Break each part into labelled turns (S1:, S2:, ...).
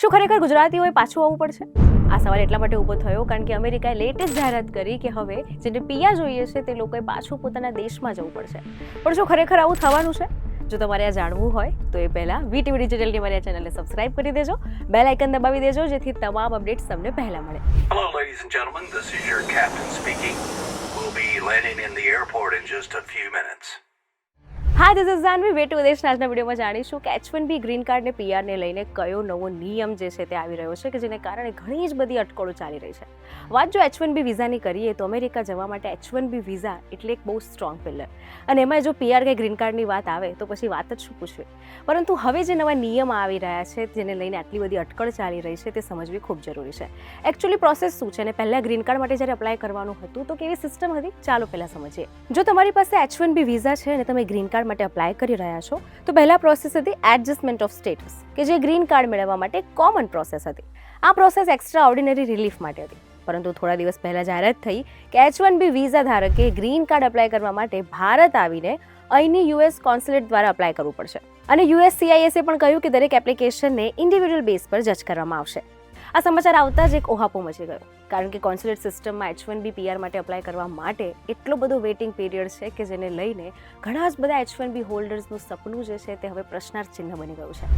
S1: શું ખરેખર ગુજરાતીઓએ પાછું આવવું પડશે? આ સવાલ એટલા માટે ઊભો થયો કારણ કે અમેરિકાએ લેટેસ્ટ જાહેરાત કરી કે હવે જેને PR જોઈએ છે તે લોકોએ પાછું પોતાના દેશમાં જવું પડશે. પણ શું ખરેખર આવું થવાનું છે? જો તમારે આ જાણવું હોય તો એ પહેલા VTV ડિજિટલની મારી ચેનલને સબસ્ક્રાઇબ કરી દેજો, બેલ આઇકન દબાવી દેજો જેથી તમામ અપડેટ્સ તમને પહેલા મળે.
S2: Hello, ladies and gentlemen. This is your captain speaking. We'll be landing in the airport in just a few minutes.
S1: હા, this is Janvi. Way to દેશના આજના વિડીયોમાં જાણીશું કે H1B ગ્રીન કાર્ડને PRને લઈને કયો નવો નિયમ જે છે તે આવી રહ્યો છે કે જેને કારણે ઘણી જ બધી અટકળો ચાલી રહી છે. વાત જો H1B વિઝાની કરીએ તો અમેરિકા જવા માટે H1B વિઝા એટલે એક બહુ સ્ટ્રોંગ પિલર, અને એમાં જો PR કે ગ્રીન કાર્ડની વાત આવે તો પછી વાત જ શું પૂછવી. પરંતુ હવે જે નવા નિયમ આવી રહ્યા છે જેને લઈને આટલી બધી અટકળ ચાલી રહી છે તે સમજવી ખૂબ જરૂરી છે. એકચ્યુઅલી પ્રોસેસ શું છે અને પહેલાં ગ્રીન કાર્ડ માટે જ્યારે અપ્લાય કરવાનું હતું તો કેવી સિસ્ટમ હતી, ચાલો પહેલાં સમજીએ. જો તમારી પાસે H1B વિઝા છે અને તમે ગ્રીન કાર્ડ માટે અપ્લાય કરી રહ્યા છો તો પહેલા પ્રોસેસ હતી એડજસ્ટમેન્ટ ઓફ સ્ટેટસ, કે જે ગ્રીન કાર્ડ મેળવવા માટે કોમન પ્રોસેસ હતી. આ પ્રોસેસ એક્સ્ટ્રા ઓર્ડિનરી રિલીફ માટે હતી. પરંતુ થોડા દિવસ પહેલા જાહેરાત થઈ કે H1B વિઝા ધારકે ગ્રીન કાર્ડ અપ્લાય કરવા માટે ભારત આવીને અહીંની US કોન્સ્યુલેટ દ્વારા અપ્લાય કરવું પડશે. અને USCISએ પણ કહ્યું કે દરેક એપ્લિકેશનને ઇન્ડિવિડ્યુઅલ બેઝ પર જજ કરવામાં આવશે. આ સમાચાર આવતા જ એક ઓહાપો મચી ગયો, કારણ કે કોન્સ્યુલેટ સિસ્ટમમાં H1B PR માટે અપ્લાય કરવા માટે એટલો બધો વેઇટિંગ પીરિયડ છે કે જેને લઈને ઘણા જ બધા H1B હોલ્ડર્સનું સપનું જે છે તે હવે પ્રશ્નાર્થ ચિહ્ન બની ગયું છે.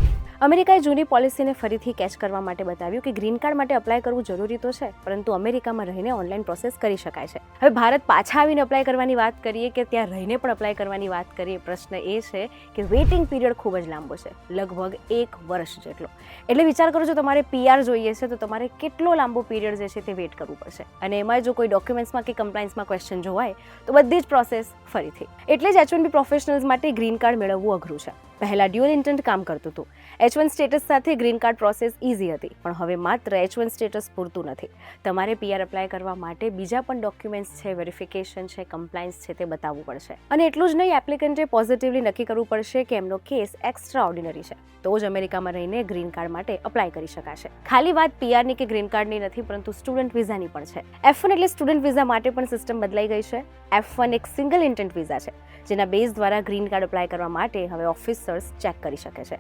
S1: અમેરિકાએ જૂની પોલિસીને ફરીથી કેચ કરવા માટે બતાવ્યું કે ગ્રીન કાર્ડ માટે અપ્લાય કરવું જરૂરી તો છે, પરંતુ અમેરિકામાં રહીને ઓનલાઈન પ્રોસેસ કરી શકાય છે. હવે ભારત પાછા આવીને અપ્લાય કરવાની વાત કરીએ કે ત્યાં રહીને પણ અપ્લાય કરવાની વાત કરીએ, પ્રશ્ન એ છે કે વેઇટિંગ પીરિયડ ખૂબ જ લાંબો છે, લગભગ 1 વર્ષ જેટલો. એટલે વિચાર કરો, જો તમારે PR જોઈએ છે તો તમારે કેટલો લાંબો પીરિયડ જે છે તે વેઇટ કરવું પડશે. અને એમાં જો કોઈ ડોક્યુમેન્ટ્સમાં કે કમ્પ્લાયન્સમાં ક્વેશ્ચન જોવાય તો બધી જ પ્રોસેસ ફરીથી. એટલે જ H1B પ્રોફેશનલ્સ માટે ગ્રીન કાર્ડ મેળવવું અઘરું છે. પહેલા ડ્યુઅલ ઇન્ટેન્ટ કામ કરતું હતું. H1 સ્ટેટસ સાથે ગ્રીન કાર્ડ પ્રોસેસ ઇઝી હતી, પણ હવે માત્ર H1 સ્ટેટસ પૂરતું નથી. તમારે PR અપ્લાય કરવા માટે બીજા પણ ડોક્યુમેન્ટ્સ છે, વેરિફિકેશન છે, કમ્પ્લાયન્સ છે તે બતાવવું પડશે. અને એટલું જ નહીં, એપ્લિકન્ટે પોઝિટિવલી નક્કી કરવું પડશે કે એમનો કેસ એક્સ્ટ્રા ઓર્ડિનરી છે, તો જ અમેરિકામાં રહીને ગ્રીન કાર્ડ માટે અપ્લાય કરી શકાશે. ખાલી વાત PRની કે ગ્રીન કાર્ડની નથી, પરંતુ સ્ટુડન્ટ વિઝાની પણ છે. F1 એટલે સ્ટુડન્ટ વિઝા માટે પણ સિસ્ટમ બદલાઈ ગઈ છે. F1 એક સિંગલ ઇન્ટેન્ટ વિઝા છે, જેના બેઝ દ્વારા ગ્રીન કાર્ડ અપ્લાય કરવા માટે હવે ઓફિસર્સ ચેક કરી શકે છે.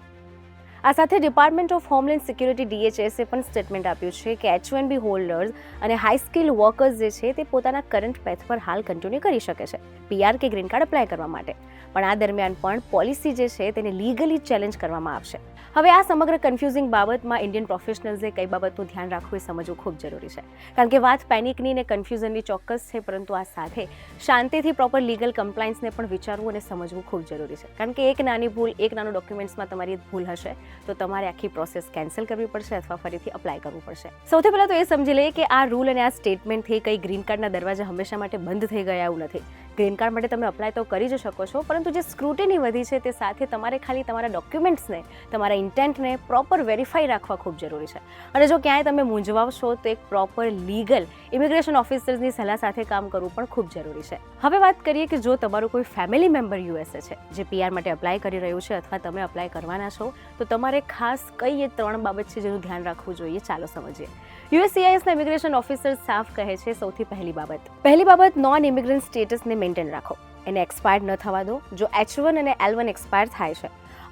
S1: આ સાથે ડિપાર્ટમેન્ટ ઓફ હોમલેન્ડ સિક્યુરિટી DHSએ પણ સ્ટેટમેન્ટ આપ્યું છે કે H1B હોલ્ડર્સ અને હાઈ સ્કિલ વર્કર્સ જે છે તે પોતાના કરંટ પેથ પર હાલ કન્ટિન્યુ કરી શકે છે PR કે ગ્રીન કાર્ડ અપ્લાય કરવા માટે. પણ આ દરમિયાન પણ પોલિસી જે છે તેને લીગલી ચેલેન્જ કરવામાં આવશે. હવે આ સમગ્ર કન્ફ્યુઝિંગ બાબતમાં ઇન્ડિયન પ્રોફેશનલ્સે કઈ બાબતનું ધ્યાન રાખવું એ સમજવું ખૂબ જરૂરી છે, કારણ કે વાત પેનિકની ને કન્ફ્યુઝનની ચોક્કસ છે, પરંતુ આ સાથે શાંતિથી પ્રોપર લીગલ કમ્પ્લાયન્સને પણ વિચારવું અને સમજવું ખૂબ જરૂરી છે. કારણ કે એક નાની ભૂલ, એક નાનો ડોક્યુમેન્ટ્સમાં તમારી ભૂલ હશે તો તમારે આખી પ્રોસેસ કેન્સલ કરવી પડશે અથવા ફરીથી અપ્લાય કરવું પડશે. સૌથી પહેલાં તો એ સમજી લઈએ કે આ રૂલ અને આ સ્ટેટમેન્ટથી કઈ ગ્રીન કાર્ડના દરવાજા હંમેશા માટે બંધ થઈ ગયા એવું નથી. ગ્રીન કાર્ડ માટે તમે અપ્લાય તો કરી જ શકો છો, પરંતુ જે સ્ક્રુટિની વધી છે તે સાથે તમારે ખાલી તમારા ડોક્યુમેન્ટ્સને, તમારા ઇન્ટેન્ટને પ્રોપર વેરીફાઈ રાખવા ખૂબ જરૂરી છે. અને જો ક્યાંય તમે મૂંઝવાશો તો એક પ્રોપર લીગલ ઇમિગ્રેશન ઓફિસર્સની સલાહ સાથે કામ કરવું પણ ખૂબ જરૂરી છે. હવે વાત કરીએ કે જો તમારું કોઈ ફેમિલી મેમ્બર USA છે જે PR માટે અપ્લાય કરી રહ્યું છે અથવા તમે અપ્લાય કરવાના છો, તો તમારે ખાસ કઈ એ 3 બાબત છે જેનું ધ્યાન રાખવું જોઈએ, ચાલો સમજીએ. USCISના ઇમિગ્રેશન ઓફિસર સાફ કહે છે, સૌથી પહેલી બાબત નોન ઇમિગ્રન્ટ સ્ટેટસને મેન્ટેન રાખો, એને એક્સપાયર્ડ ન થવા દો. જો H1 અને L1 એક્સપાયર થાય છે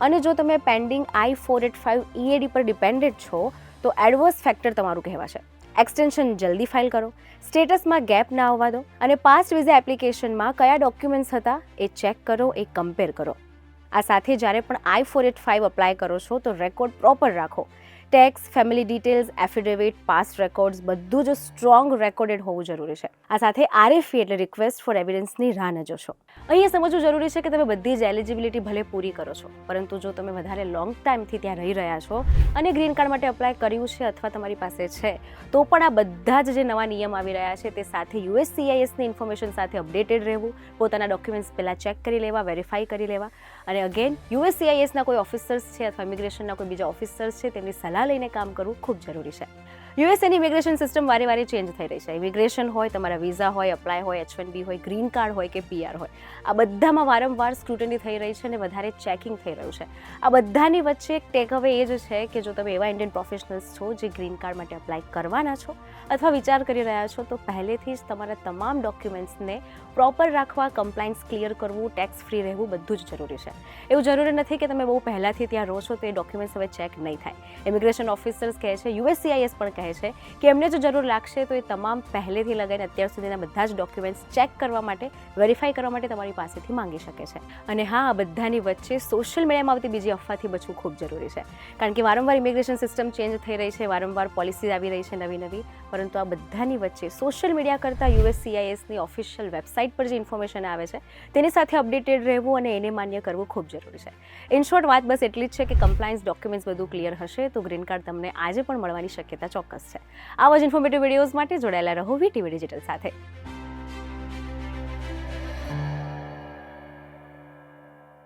S1: અને જો તમે પેન્ડિંગ I-485 EAD પર ડિપેન્ડન્ટ છો તો એડવર્સ ફેક્ટર તમારું કહેવાશે. એક્સટેન્શન જલ્દી ફાઇલ કરો, સ્ટેટસમાં ગેપ ના આવવા દો, અને પાસ્ટ વિઝા એપ્લિકેશનમાં કયા ડોક્યુમેન્ટ્સ હતા એ ચેક કરો, એ કમ્પેર કરો. આ સાથે જ્યારે પણ I-485 અપ્લાય કરો છો તો રેકોર્ડ પ્રોપર રાખો. Tax, family details, affidavit, past records બધું જ સ્ટ્રોંગ રેકોર્ડેડ હોવું જરૂરી છે. આ સાથે RFE એટલે રિક્વેસ્ટ ફોર એવિડન્સની રાહ ન જોશો. અહીંયા સમજવું જરૂરી છે કે તમે બધી જ એલિજિબિલિટી ભલે પૂરી કરો છો, પરંતુ જો તમે વધારે લોંગ ટાઈમથી ત્યાં રહી રહ્યા છો અને ગ્રીન કાર્ડ માટે અપ્લાય કર્યું છે અથવા તમારી પાસે છે, તો પણ આ બધા જ જે નવા નિયમ આવી રહ્યા છે તે સાથે USCISની ઇન્ફોર્મેશન સાથે અપડેટેડ રહેવું, પોતાના ડોક્યુમેન્ટ્સ પહેલાં ચેક કરી લેવા, વેરીફાઈ કરી લેવા. અને અગેન USCISના કોઈ ઓફિસર્સ છે અથવા ઇમિગ્રેશનના કોઈ બીજા ઓફિસર્સ છે તેમની સલાહ લઈને કામ કરવું ખૂબ જરૂરી છે. યુએસએની ઇમિગ્રેશન સિસ્ટમ વારે વારે ચેન્જ થઈ રહી છે. ઇમિગ્રેશન હોય, તમારા વિઝા હોય, અપ્લાય હોય, H1B હોય, ગ્રીન કાર્ડ હોય કે PR હોય, આ બધામાં વારંવાર સ્ક્રુટની થઈ રહી છે અને વધારે ચેકિંગ થઈ રહ્યું છે. આ બધાની વચ્ચે એક ટેક અવે એ જ છે કે જો તમે એવા ઇન્ડિયન પ્રોફેશનલ્સ છો જે ગ્રીન કાર્ડ માટે અપ્લાય કરવાના છો અથવા વિચાર કરી રહ્યા છો, તો પહેલેથી જ તમારા તમામ ડોક્યુમેન્ટ્સને પ્રોપર રાખવા, કમ્પ્લાયન્સ ક્લિયર કરવું, ટેક્સ ફ્રી રહેવું બધું જ જરૂરી છે. એવું જરૂરી નથી કે તમે બહુ પહેલાંથી ત્યાં રહો છો તો એ ડોક્યુમેન્ટ્સ હવે ચેક નહીં થાય. ઇમિગ્રેશન ઓફિસર્સ કહે છે, USCIS પણ કહે છે કે એમને જો જરૂર લાગશે તો એ તમામ પહેલેથી લગાવીને અત્યાર સુધીના બધા જ ડોક્યુમેન્ટ્સ ચેક કરવા માટે, વેરીફાઈ કરવા માટે તમારી પાસેથી માંગી શકે છે. અને હા, આ બધાની વચ્ચે સોશિયલ મીડિયામાં આવતી બીજી અફવાથી બચવું ખૂબ જરૂરી છે, કારણ કે વારંવાર ઇમિગ્રેશન સિસ્ટમ ચેન્જ થઈ રહી છે, વારંવાર પોલિસી આવી રહી છે નવી, પરંતુ આ બધાની વચ્ચે સોશિયલ મીડિયા કરતાં USCISની ઓફિશિયલ વેબસાઇટ પર જે ઇન્ફોર્મેશન આવે છે તેની સાથે અપડેટેડ રહેવું અને એને માન્ય કરવું ખૂબ જરૂરી છે. ઇન શોર્ટ, વાત બસ એટલી જ છે કે કમ્પ્લાયન્સ ડોક્યુમેન્ટ્સ બધું ક્લિયર હશે તો ગ્રીન કાર્ડ તમને આજે પણ મળવાની શક્યતા ચોક્કસ છે. આવા જ ઇન્ફોર્મેટિવ વિડીયોઝ માટે જોડાયેલા રહો VTV ડિજિટલ સાથે.